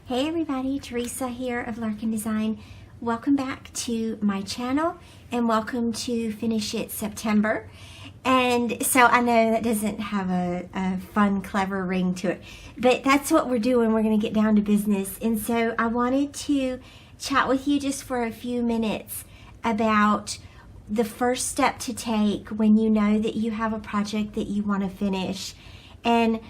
Hey everybody, Theresa here of Larkin Design. Welcome back to my channel and welcome to Finish It September. And so I know that doesn't have a fun, clever ring to it, but that's what we're doing. We're going to get down to business. And so I wanted to chat with you just for a few minutes about the first step to take when you know that you have a project that you want to finish. And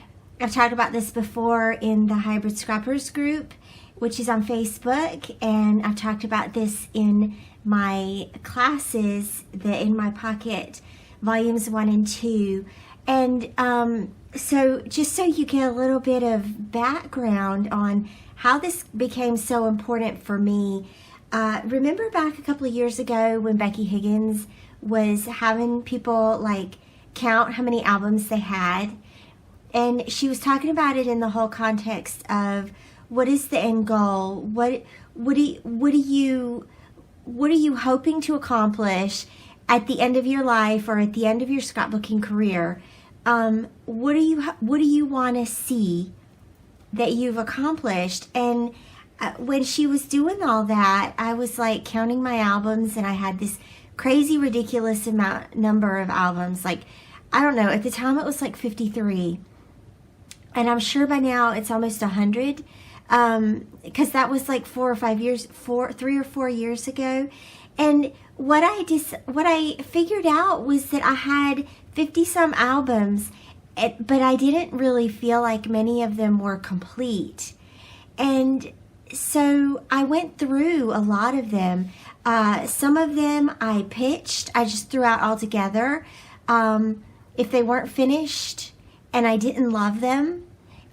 I've talked about this before in the Hybrid Scrappers group, which is on Facebook, and I've talked about this in my classes, the In My Pocket volumes 1 and 2. And so just so you get a little bit of background on how this became so important for me, remember back a couple of years ago when Becky Higgins was having people like count how many albums they had? And she was talking about it in the whole context of what is the end goal? What are you hoping to accomplish at the end of your life or at the end of your scrapbooking career? What do you want to see that you've accomplished? And when she was doing all that, I was like counting my albums, and I had this crazy, ridiculous number of albums. Like, I don't know, at the time it was like 53. And I'm sure by now it's almost 100, because that was like 3 or 4 years ago. And what I figured out was that I had 50 some albums, but I didn't really feel like many of them were complete. And so I went through a lot of them. Some of them I pitched, I just threw out altogether. If they weren't finished and I didn't love them,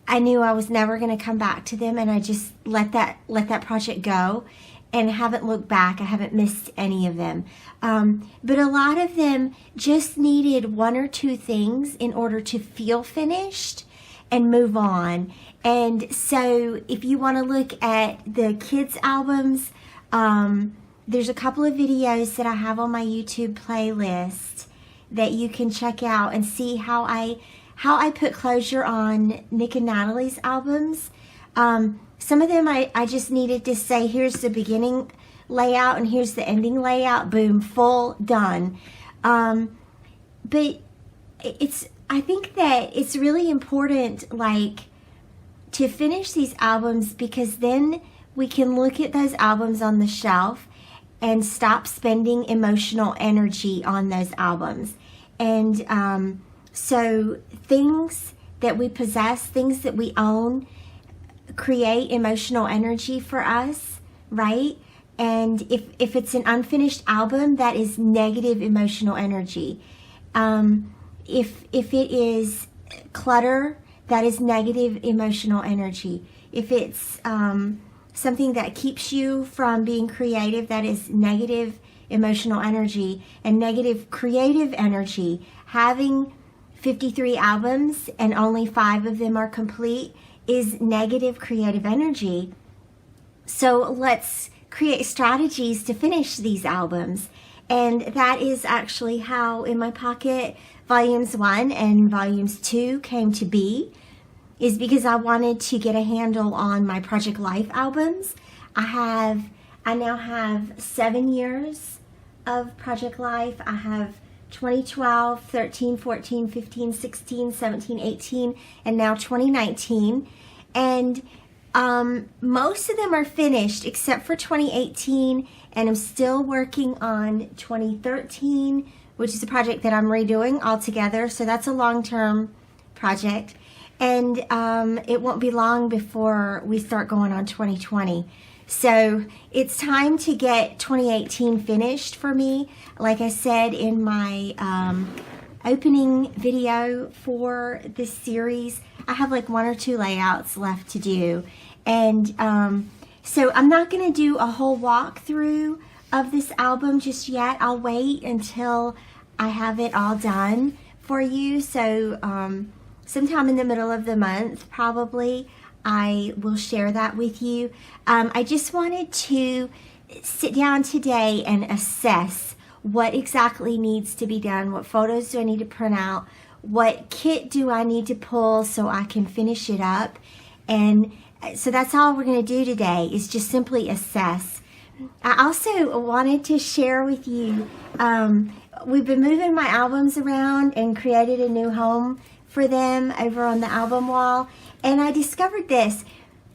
I knew I was never going to come back to them, and I just let that project go and haven't looked back. I haven't missed any of them. But a lot of them just needed 1 or 2 things in order to feel finished and move on. And so if you want to look at the kids' albums, there's a couple of videos that I have on my YouTube playlist that you can check out and see how I put closure on Nick and Natalie's albums. Some of them I just needed to say, here's the beginning layout and here's the ending layout, boom, full, done. But I think that it's really important, like, to finish these albums, because then we can look at those albums on the shelf and stop spending emotional energy on those albums. And so things that we possess, things that we own, create emotional energy for us, right? And if it's an unfinished album, that is negative emotional energy. If it is clutter, that is negative emotional energy. If it's something that keeps you from being creative, that is negative emotional energy. And negative creative energy, having 53 albums and only 5 of them are complete, is negative creative energy. So let's create strategies to finish these albums. And that is actually how In My Pocket volumes 1 and volumes 2 came to be, is because I wanted to get a handle on my Project Life albums. I now have 7 years of Project Life. I have 2012, 13, 14, 15, 16, 17, 18, and now 2019. And most of them are finished except for 2018, and I'm still working on 2013, which is a project that I'm redoing altogether. So that's a long-term project. And it won't be long before we start going on 2020. So it's time to get 2018 finished for me. Like I said in my opening video for this series, I have like 1 or 2 layouts left to do. And so I'm not going to do a whole walkthrough of this album just yet. I'll wait until I have it all done for you. So sometime in the middle of the month, probably, I will share that with you. I just wanted to sit down today and assess what exactly needs to be done. What photos do I need to print out? What kit do I need to pull so I can finish it up? And so that's all we're going to do today, is just simply assess. I also wanted to share with you, we've been moving my albums around and created a new home for them over on the album wall, and I discovered this.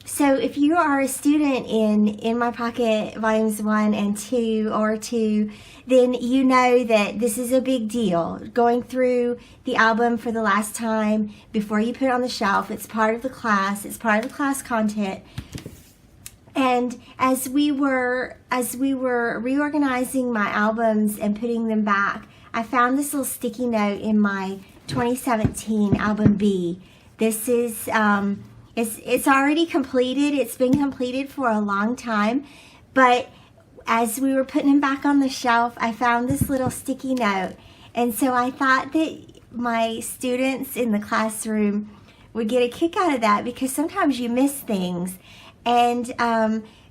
So if you are a student in My Pocket Volumes 1 and 2 or 2, then you know that this is a big deal. Going through the album for the last time before you put it on the shelf. It's part of the class. It's part of the class content. And as we were reorganizing my albums and putting them back, I found this little sticky note in my 2017 album B. This is it's already completed. It's been completed for a long time, but as we were putting them back on the shelf, I found this little sticky note, and so I thought that my students in the classroom would get a kick out of that, because sometimes you miss things. And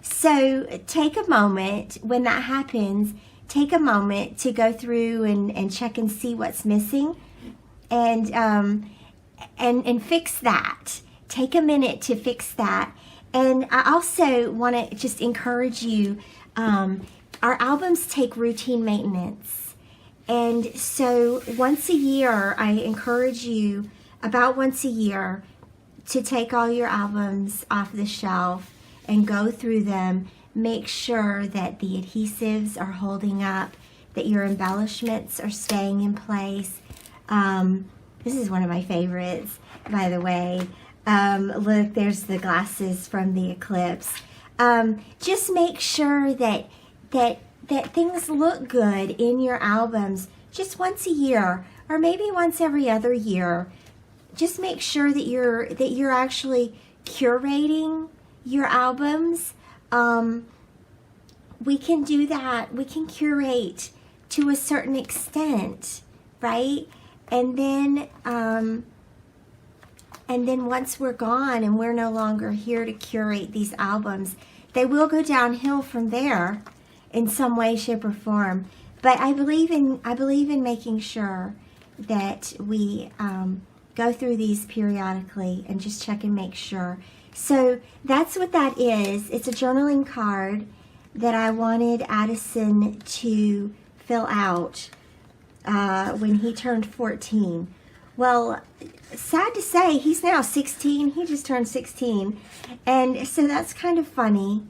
so take a moment when that happens. Take a moment to go through and check and see what's missing, and fix that. Take a minute to fix that. And I also want to just encourage you, our albums take routine maintenance. And so once a year, I encourage you, about once a year, to take all your albums off the shelf and go through them. Make sure that the adhesives are holding up, that your embellishments are staying in place. This is one of my favorites, by the way. Look, there's the glasses from the eclipse. Just make sure that things look good in your albums just once a year, or maybe once every other year. Just make sure that you're actually curating your albums. We can do that. We can curate to a certain extent, right? And then once we're gone and we're no longer here to curate these albums, they will go downhill from there in some way, shape, or form. But I believe in making sure that we go through these periodically and just check and make sure. So that's what that is. It's a journaling card that I wanted Addison to fill out when he turned 14. Well, sad to say, he's now 16. He just turned 16. And so that's kind of funny.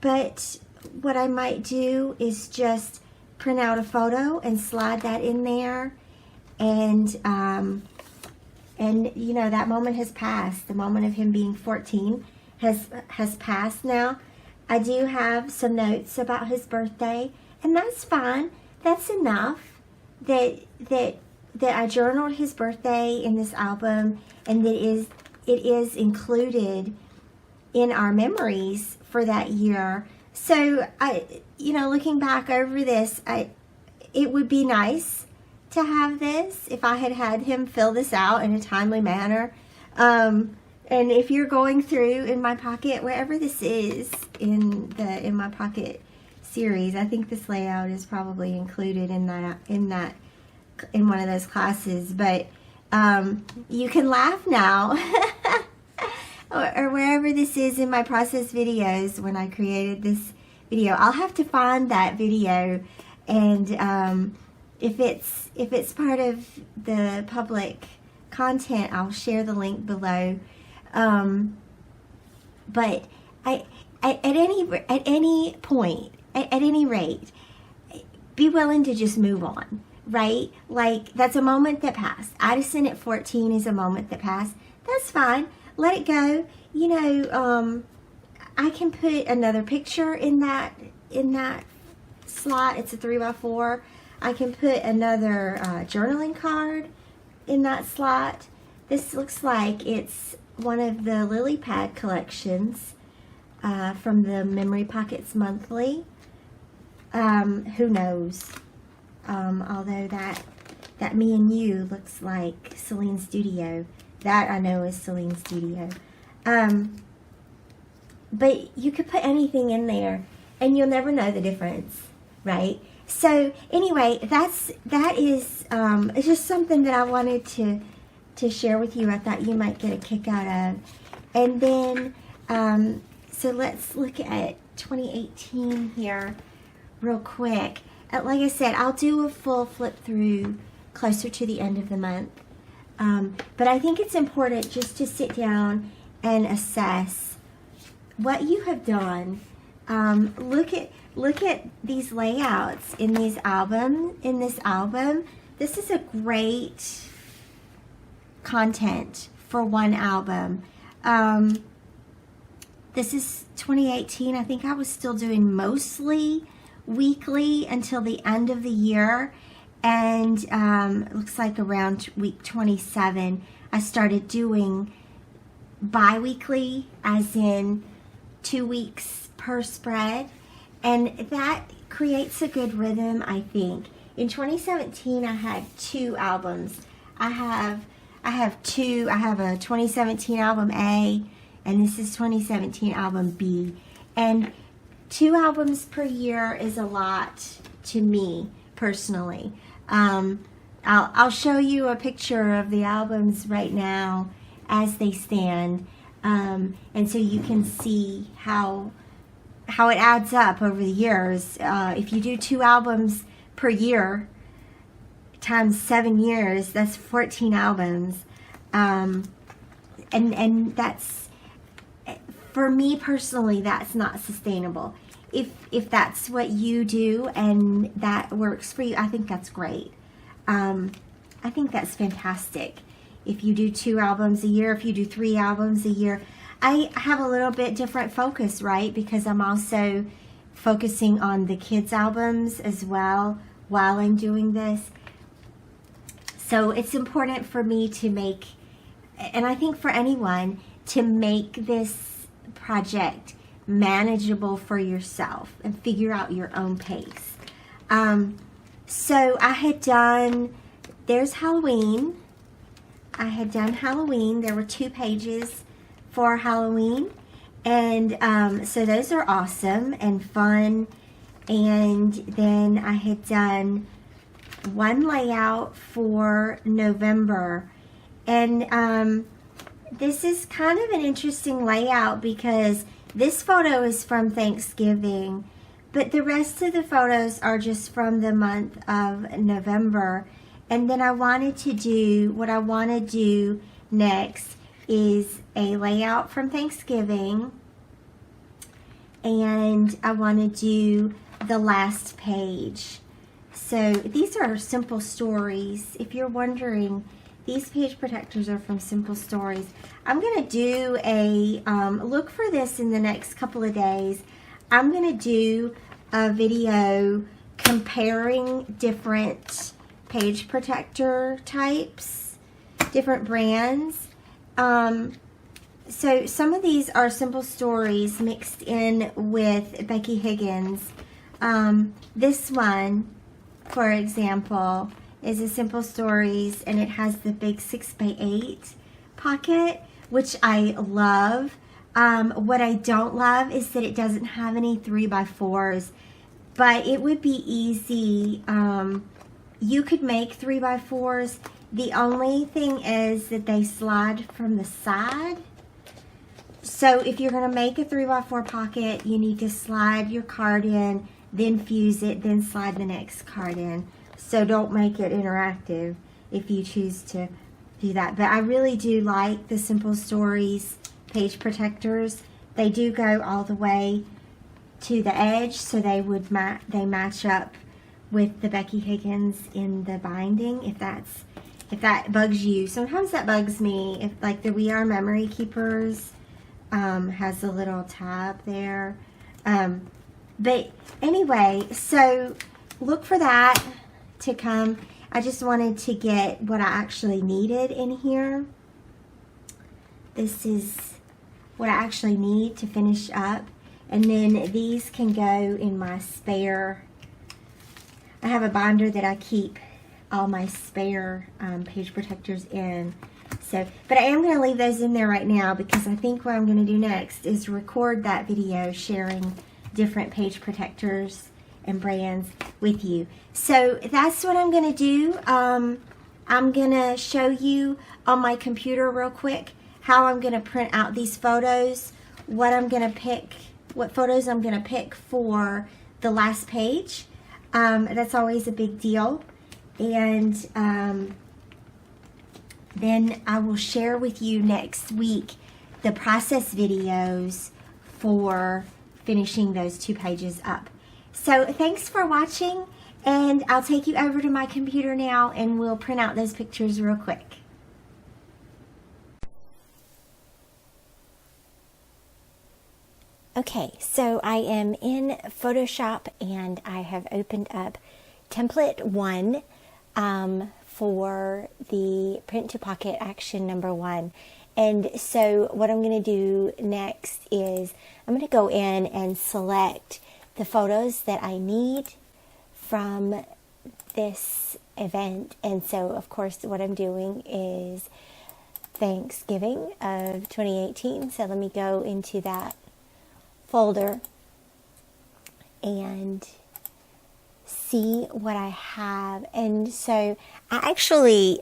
But what I might do is just print out a photo and slide that in there. And you know, that moment has passed. The moment of him being 14 has passed now. I do have some notes about his birthday, and that's fine. That's enough that I journaled his birthday in this album, and that it is included in our memories for that year. So looking back over this, it would be nice to have this if I had him fill this out in a timely manner. And if you're going through in My Pocket, wherever this is in My Pocket series, I think this layout is probably included in one of those classes. But you can laugh now, or wherever this is in my process videos when I created this video. I'll have to find that video, and if it's part of the public content, I'll share the link below. But at any point, at any rate, be willing to just move on, right? Like, that's a moment that passed. Addison at 14 is a moment that passed. That's fine. Let it go. You know, I can put another picture in that slot. It's a 3x4. I can put another journaling card in that slot. This looks like it's one of the lily pad collections from the Memory Pockets Monthly. Who knows? Although that Me and You looks like Celine's Studio. That I know is Celine's Studio. But you could put anything in there, and you'll never know the difference, right? So anyway, that is it's just something that I wanted to to share with you I thought you might get a kick out of. And then, so let's look at 2018 here real quick. Like I said, I'll do a full flip through closer to the end of the month. But I think it's important just to sit down and assess what you have done. Look at these layouts in this album. This is a great content for one album. This is 2018. I think I was still doing mostly weekly until the end of the year, and it looks like around week 27 I started doing bi-weekly, as in 2 weeks per spread, and that creates a good rhythm, I think. In 2017 I had 2 albums. I have a 2017 album A, and this is 2017 album B, and 2 albums per year is a lot to me personally. I'll show you a picture of the albums right now as they stand, and so you can see how it adds up over the years. If you do 2 albums per year times 7 years, that's 14 albums, and that's, for me personally, that's not sustainable. If that's what you do and that works for you, I think that's great. I think that's fantastic. If you do 2 albums a year, if you do 3 albums a year, I have a little bit different focus, right? Because I'm also focusing on the kids' albums as well while I'm doing this. So it's important for me to make, and I think for anyone, to make this project manageable for yourself and figure out your own pace. So I had done, there's Halloween. I had done Halloween. There were 2 pages for Halloween, and so those are awesome and fun. And then I had done 1 layout for November, and this is kind of an interesting layout because this photo is from Thanksgiving, but the rest of the photos are just from the month of November. And then I wanted to do, what I want to do next is a layout from Thanksgiving, and I want to do the last page. So these are Simple Stories. If you're wondering, these page protectors are from Simple Stories. I'm going to do a, look for this in the next couple of days. I'm going to do a video comparing different page protector types, different brands. So some of these are Simple Stories mixed in with Becky Higgins. This one, for example, is a Simple Stories, and it has the big 6x8 pocket, which I love. What I don't love is that it doesn't have any 3x4s, but it would be easy. You could make 3x4s. The only thing is that they slide from the side. So if you're going to make a 3x4 pocket, you need to slide your card in, then fuse it, then slide the next card in. So don't make it interactive if you choose to do that. But I really do like the Simple Stories page protectors. They do go all the way to the edge, so they would they match up with the Becky Higgins in the binding. If that bugs you, sometimes that bugs me. If like the We Are Memory Keepers has a little tab there. But anyway, so look for that to come. I just wanted to get what I actually needed in here. This is what I actually need to finish up. And then these can go in my spare. I have a binder that I keep all my spare page protectors in. So, but I am going to leave those in there right now because I think what I'm going to do next is record that video sharing different page protectors and brands with you. So that's what I'm going to do. I'm gonna show you on my computer real quick how I'm gonna print out these photos, what photos I'm gonna pick for the last page. That's always a big deal. And then I will share with you next week the process videos for finishing those 2 pages up. So thanks for watching, and I'll take you over to my computer now and we'll print out those pictures real quick. Okay, so I am in Photoshop and I have opened up template 1 for the print to pocket action number 1. And so what I'm going to do next is I'm going to go in and select the photos that I need from this event. And so of course what I'm doing is Thanksgiving of 2018. So let me go into that folder and see what I have. And so I actually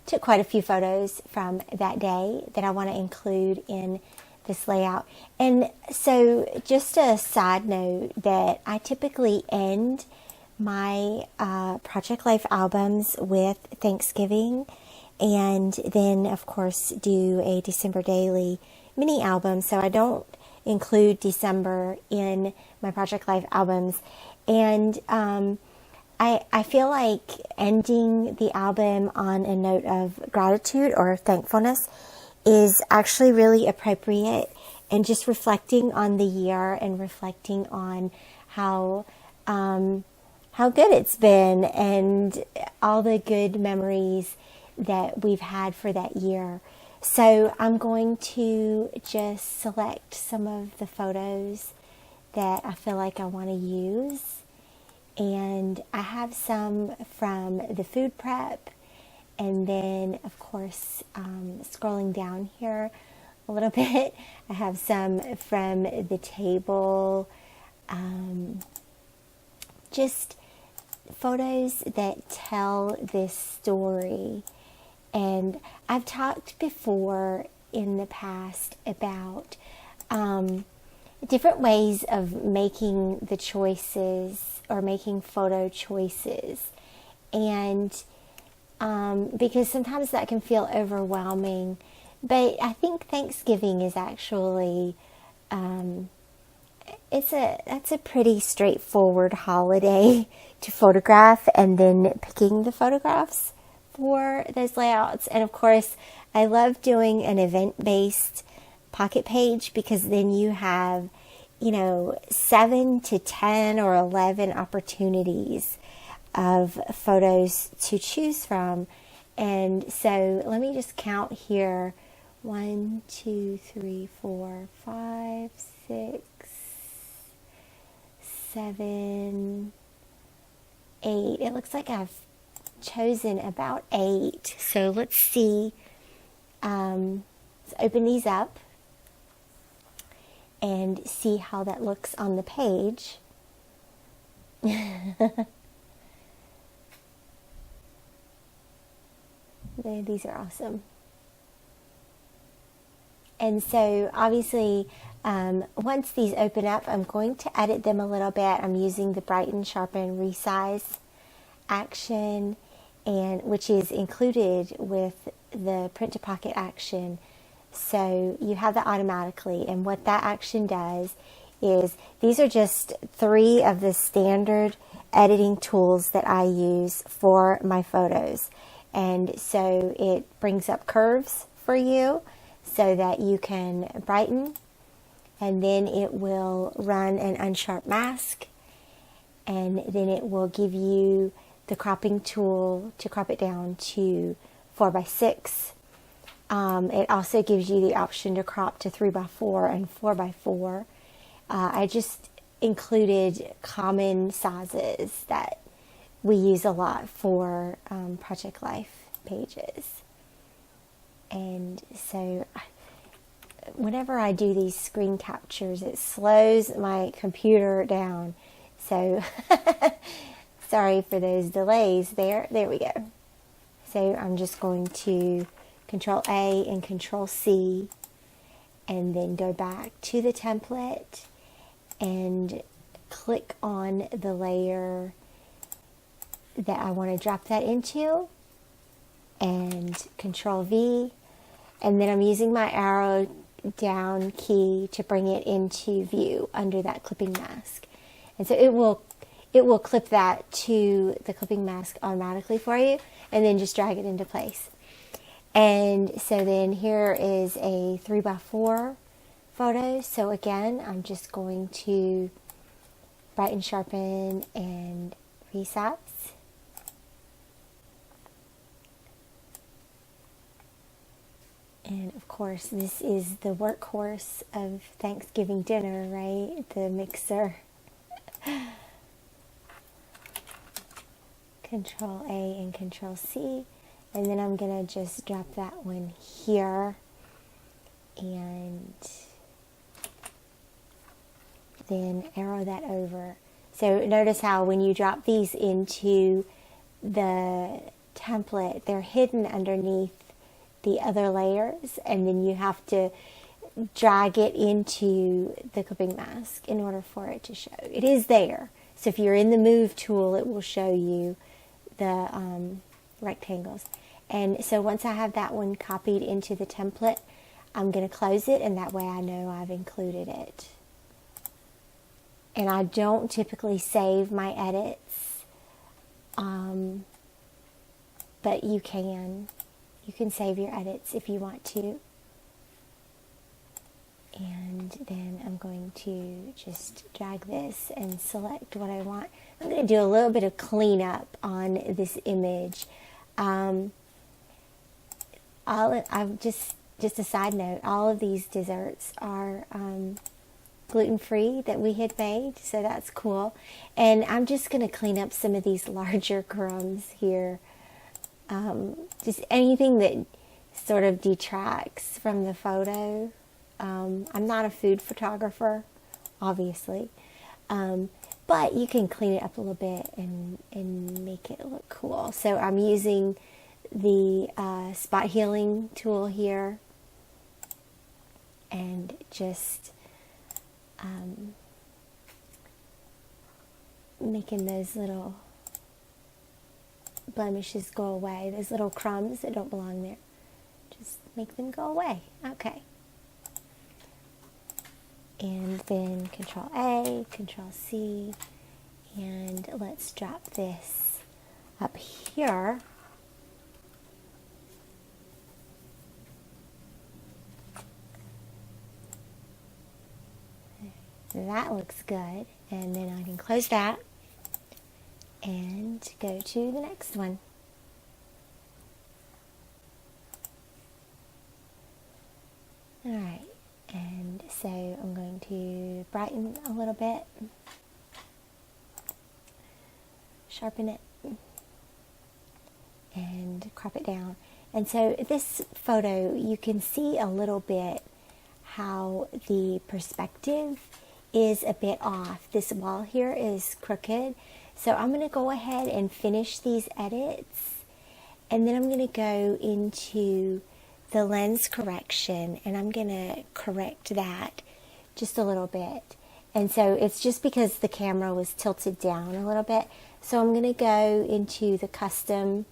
took quite a few photos from that day that I want to include in this layout. And so just a side note that I typically end my Project Life albums with Thanksgiving, and then of course do a December daily mini album. So I don't include December in my Project Life albums. And I feel like ending the album on a note of gratitude or thankfulness is actually really appropriate, and just reflecting on the year and reflecting on how good it's been and all the good memories that we've had for that year. So I'm going to just select some of the photos that I feel like I want to use. And I have some from the food prep. And then, of course, scrolling down here a little bit, I have some from the table. Just photos that tell this story. And I've talked before in the past about different ways of making the choices or making photo choices. And because sometimes that can feel overwhelming. But I think Thanksgiving is actually, that's a pretty straightforward holiday to photograph, and then picking the photographs for those layouts. And of course, I love doing an event-based pocket page, because then you have, 7 to 10 or 11 opportunities of photos to choose from. And so let me just count here. 1, 2, 3, 4, 5, 6, 7, 8. It looks like I've chosen about 8. So let's see. Let's open these up and see how that looks on the page. These are awesome. And so obviously, once these open up, I'm going to edit them a little bit. I'm using the brighten, sharpen, resize action, and which is included with the print to pocket action. So you have that automatically. And what that action does is, these are just 3 of the standard editing tools that I use for my photos. And so it brings up curves for you so that you can brighten, and then it will run an unsharp mask, and then it will give you the cropping tool to crop it down to 4:6. It also gives you the option to crop to 3:4 and 4:4. I just included common sizes that we use a lot for Project Life pages. And so whenever I do these screen captures, it slows my computer down. So sorry for those delays there. There we go. So I'm just going to Control A and Control C, and then go back to the template and click on the layer that I want to drop that into, and Control V, and then I'm using my arrow down key to bring it into view under that clipping mask. And so it will clip that to the clipping mask automatically for you, and then just drag it into place. And so then here is a 3x4 photo. So again, I'm just going to brighten, sharpen, and resize. And of course, this is the workhorse of Thanksgiving dinner, right? The mixer. Control A and Control C. And then I'm going to just drop that one here. And then arrow that over. So notice how when you drop these into the template, they're hidden underneath the other layers, and then you have to drag it into the clipping mask in order for it to show. It is there. So if you're in the move tool, it will show you the rectangles. And so once I have that one copied into the template, I'm going to close it, and that way I know I've included it. And I don't typically save my edits, but you can. You can save your edits if you want to. And then I'm going to just drag this and select what I want. I'm going to do a little bit of cleanup on this image. I've just a side note, all of these desserts are gluten-free that we had made, so that's cool. And I'm just going to clean up some of these larger crumbs here. Just anything that sort of detracts from the photo. I'm not a food photographer, obviously, but you can clean it up a little bit and make it look cool. So I'm using the spot healing tool here, and just making those little blemishes go away, those little crumbs that don't belong there. Just make them go away. Okay. And then Control A, Control C, and let's drop this up here. That looks good. And then I can close that and go to the next one. Alright, and so I'm going to brighten a little bit, sharpen it, and crop it down. And so this photo, you can see a little bit how the perspective is a bit off. This wall here is crooked. So I'm going to go ahead and finish these edits, and then I'm going to go into the lens correction, and I'm going to correct that just a little bit. And so it's just because the camera was tilted down a little bit. So I'm going to go into the custom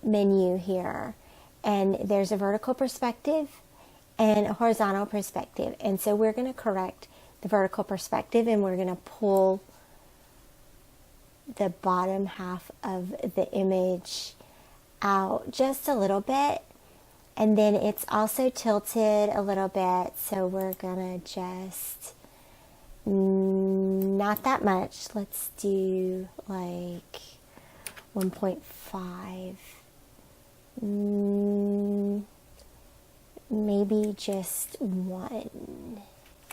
menu here, and there's a vertical perspective and a horizontal perspective. And so we're going to correct the vertical perspective, and we're going to pull the bottom half of the image out just a little bit, and then it's also tilted a little bit, so we're gonna just not that much. Let's do like 1.5, maybe just 1.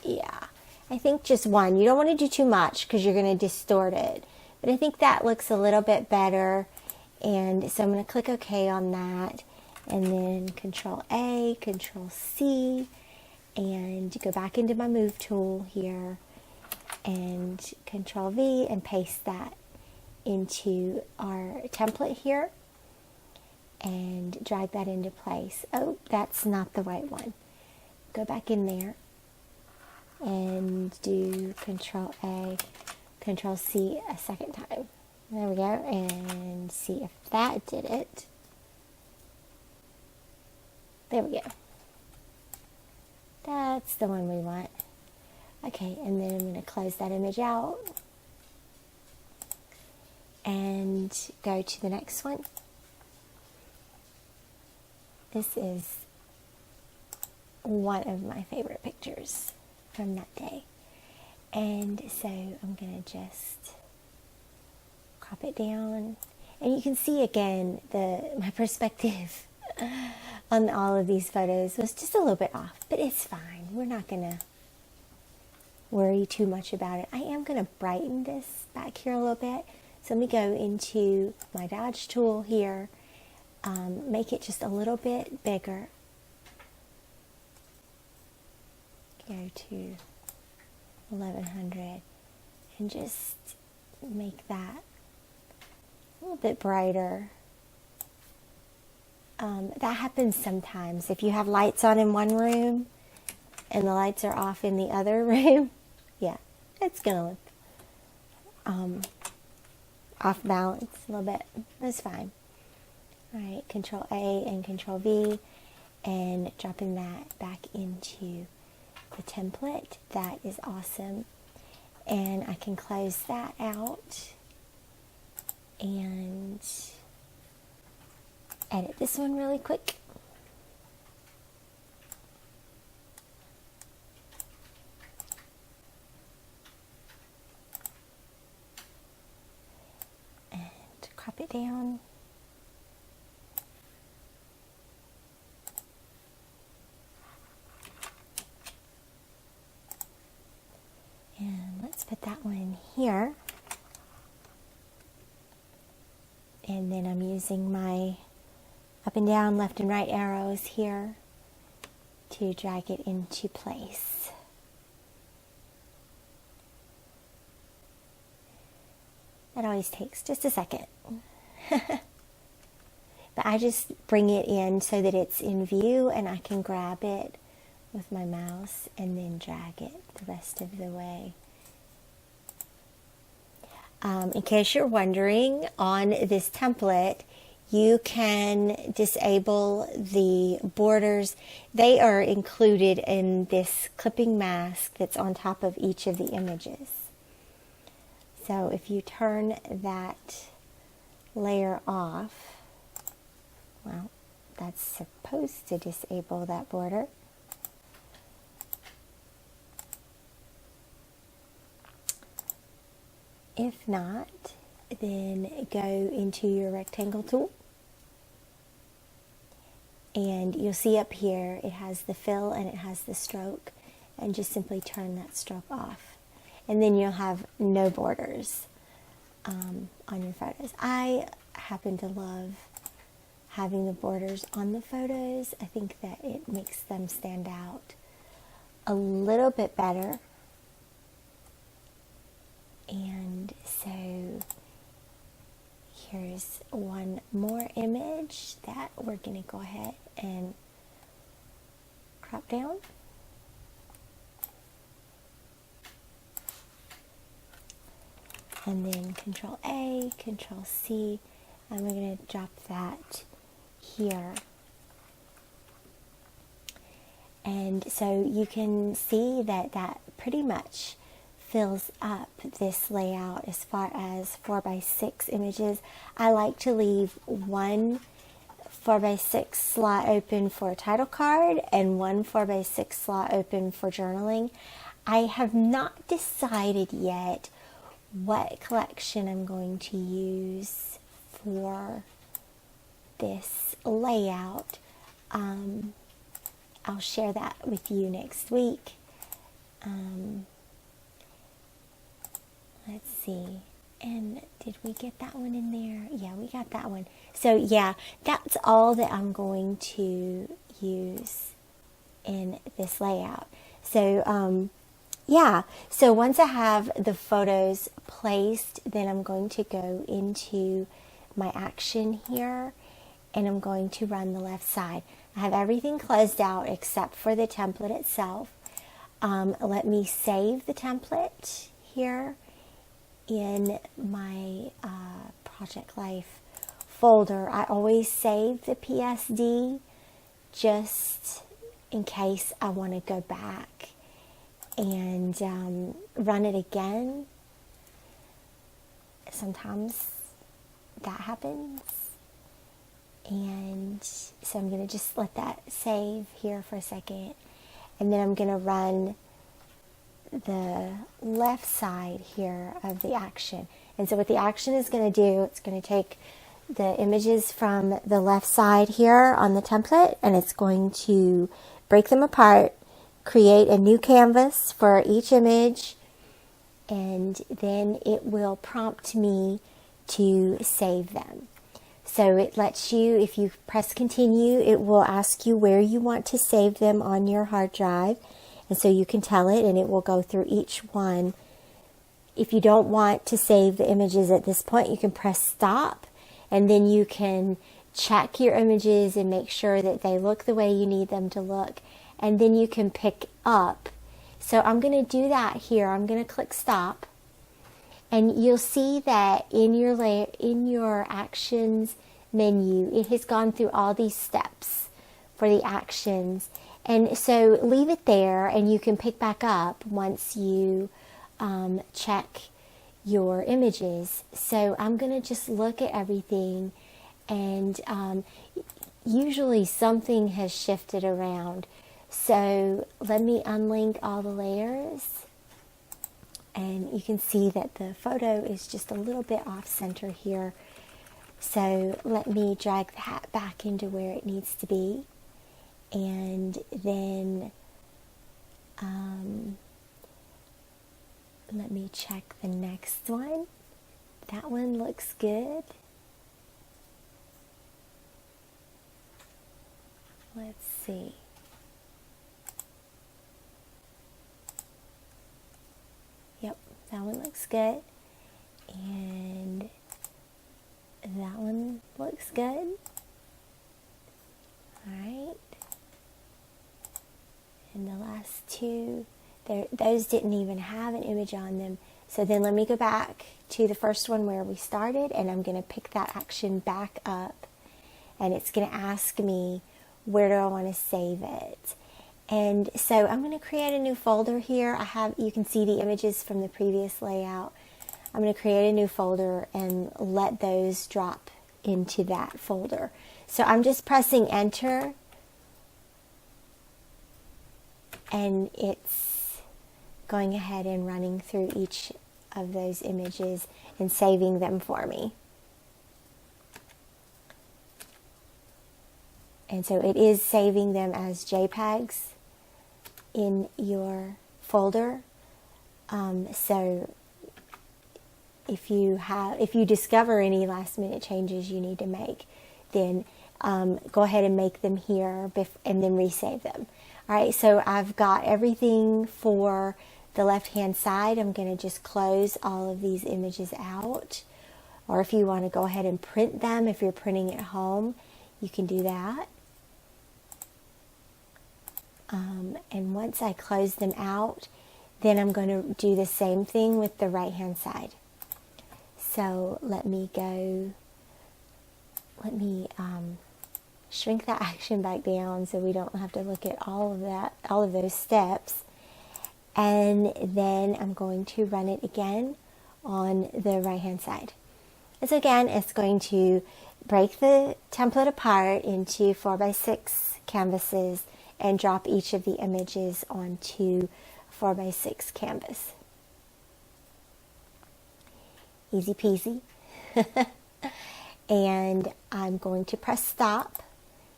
Yeah, I think just 1. You don't want to do too much because you're going to distort it. But I think that looks a little bit better. And so I'm going to click OK on that. And then Control A, Control C. And go back into my Move tool here. And Control V and paste that into our template here. and drag that into place. Oh, that's not the right one. Go back in there and do Control A, Control C a second time. There we go, and see if that did it. There we go. That's the one we want. Okay, and then I'm going to close that image out and go to the next one. This is one of my favorite pictures from that day. And so I'm going to just crop it down. And you can see again my perspective on all of these photos was just a little bit off, but it's fine. We're not going to worry too much about it. I am going to brighten this back here a little bit. So let me go into my Dodge tool here, make it just a little bit bigger. Go to 1100 and just make that a little bit brighter. That happens sometimes. If you have lights on in one room and the lights are off in the other room, yeah, it's gonna look off balance a little bit. That's fine. All right, Control A and Control V, and dropping that back into the template. That is awesome. And I can close that out and edit this one really quick. And crop it down. And let's put that one here. And then I'm using my up and down, left and right arrows here to drag it into place. That always takes just a second. But I just bring it in so that it's in view and I can grab it with my mouse and then drag it the rest of the way. In case you're wondering, on this template, you can disable the borders. They are included in this clipping mask that's on top of each of the images. So if you turn that layer off, well, that's supposed to disable that border. If not, then go into your rectangle tool. And you'll see up here, it has the fill and it has the stroke. And just simply turn that stroke off. And then you'll have no borders on your photos. I happen to love having the borders on the photos. I think that it makes them stand out a little bit better. And so here's one more image that we're going to go ahead and crop down. And then Control A, Control C, and we're going to drop that here. And so you can see that that pretty much fills up this layout as far as 4x6 images. I like to leave one 4x6 slot open for a title card and one 4x6 slot open for journaling. I have not decided yet what collection I'm going to use for this layout. I'll share that with you next week. Let's see. And did we get that one in there? Yeah, we got that one. So yeah, that's all that I'm going to use in this layout. So yeah, so once I have the photos placed, then I'm going to go into my action here and I'm going to run the left side. I have everything closed out except for the template itself. Let me save the template here in my Project Life folder. I always save the PSD just in case I want to go back and run it again. Sometimes that happens. And so I'm going to just let that save here for a second. And then I'm going to run the left side here of the action. And so what the action is going to do, it's going to take the images from the left side here on the template, and it's going to break them apart, create a new canvas for each image, and then it will prompt me to save them. So it lets you, if you press continue, it will ask you where you want to save them on your hard drive. And so you can tell it, and it will go through each one. If you don't want to save the images at this point, you can press stop, and then you can check your images and make sure that they look the way you need them to look. And then you can pick up. So I'm going to do that here. I'm going to click stop. And you'll see that in your actions menu, it has gone through all these steps for the actions. And so leave it there, and you can pick back up once you check your images. So I'm going to just look at everything, and usually something has shifted around. So let me unlink all the layers. And you can see that the photo is just a little bit off center here. So let me drag that back into where it needs to be. And then let me check the next one. That one looks good. Let's see. Yep, that one looks good. And that one looks good. Alright. And the last two, those didn't even have an image on them. So then let me go back to the first one where we started, and I'm going to pick that action back up. And it's going to ask me, where do I want to save it? And so I'm going to create a new folder here. You can see the images from the previous layout. I'm going to create a new folder and let those drop into that folder. So I'm just pressing enter, and it's going ahead and running through each of those images and saving them for me. And so it is saving them as JPEGs in your folder. So if you discover any last minute changes you need to make, then go ahead and make them here and then resave them. All right, so I've got everything for the left hand side. I'm going to just close all of these images out. Or if you want to go ahead and print them, if you're printing at home, you can do that. And once I close them out, then I'm going to do the same thing with the right hand side. So let me shrink that action back down so we don't have to look at all of those steps. And then I'm going to run it again on the right hand side. So again, it's going to break the template apart into 4x6 canvases and drop each of the images onto 4x6 canvas. Easy peasy. And I'm going to press stop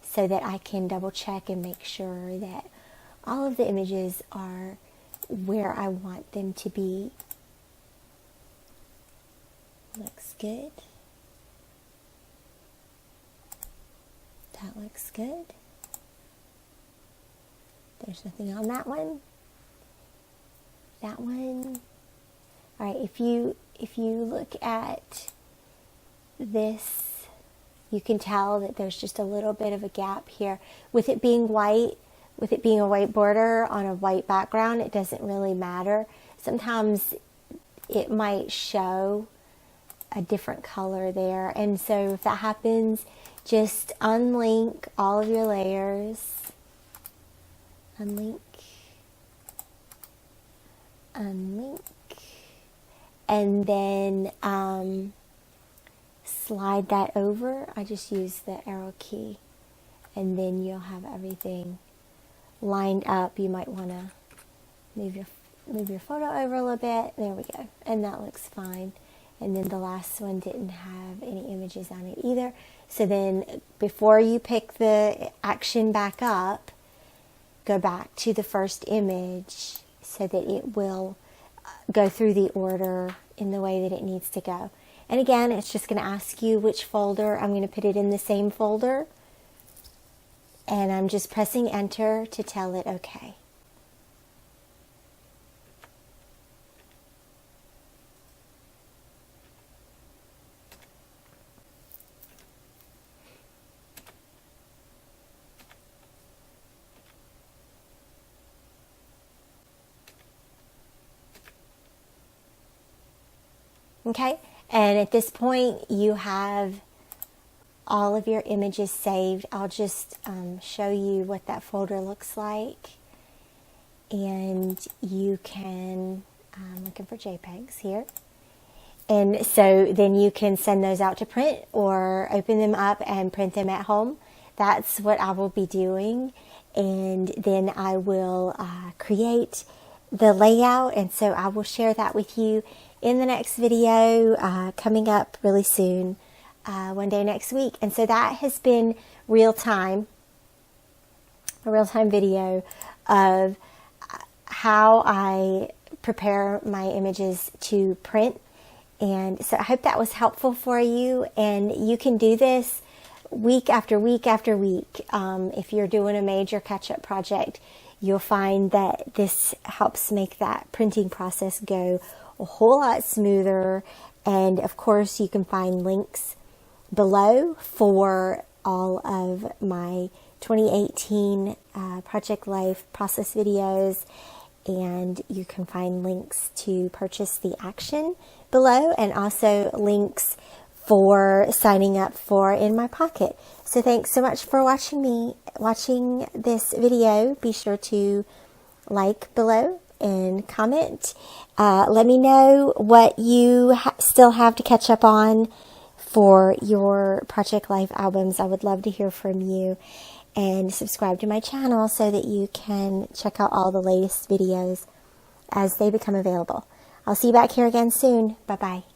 so that I can double check and make sure that all of the images are where I want them to be. Looks good. That looks good. There's nothing on that one. That one. All right, if you look at this You can tell that there's just a little bit of a gap here. With it being white, with it being a white border on a white background, it doesn't really matter. Sometimes it might show a different color there. And so if that happens, just unlink all of your layers. Unlink. Unlink. And then slide that over. I just use the arrow key, and then you'll have everything lined up. You might want to move your photo over a little bit. There we go, and that looks fine. And then the last one didn't have any images on it either. So then before you pick the action back up, go back to the first image so that it will go through the order in the way that it needs to go. And again, it's just going to ask you which folder. I'm going to put it in the same folder. And I'm just pressing enter to tell it okay. Okay, and at this point you have all of your images saved. I'll just show you what that folder looks like, and you can, I'm looking for JPEGs here, and so then you can send those out to print or open them up and print them at home. That's what I will be doing, and then I will create the layout, and so I will share that with you in the next video coming up really soon, one day next week. And so that has been a real-time video of how I prepare my images to print. And so I hope that was helpful for you, and you can do this week after week after week. If you're doing a major catch-up project, you'll find that this helps make that printing process go a whole lot smoother. And of course, you can find links below for all of my 2018 Project Life process videos, and you can find links to purchase the action below, and also links for signing up for In My Pocket. So thanks so much for watching this video. Be sure to like below and comment. Let me know what you still have to catch up on for your Project Life albums. I would love to hear from you. And subscribe to my channel so that you can check out all the latest videos as they become available. I'll see you back here again soon. Bye-bye.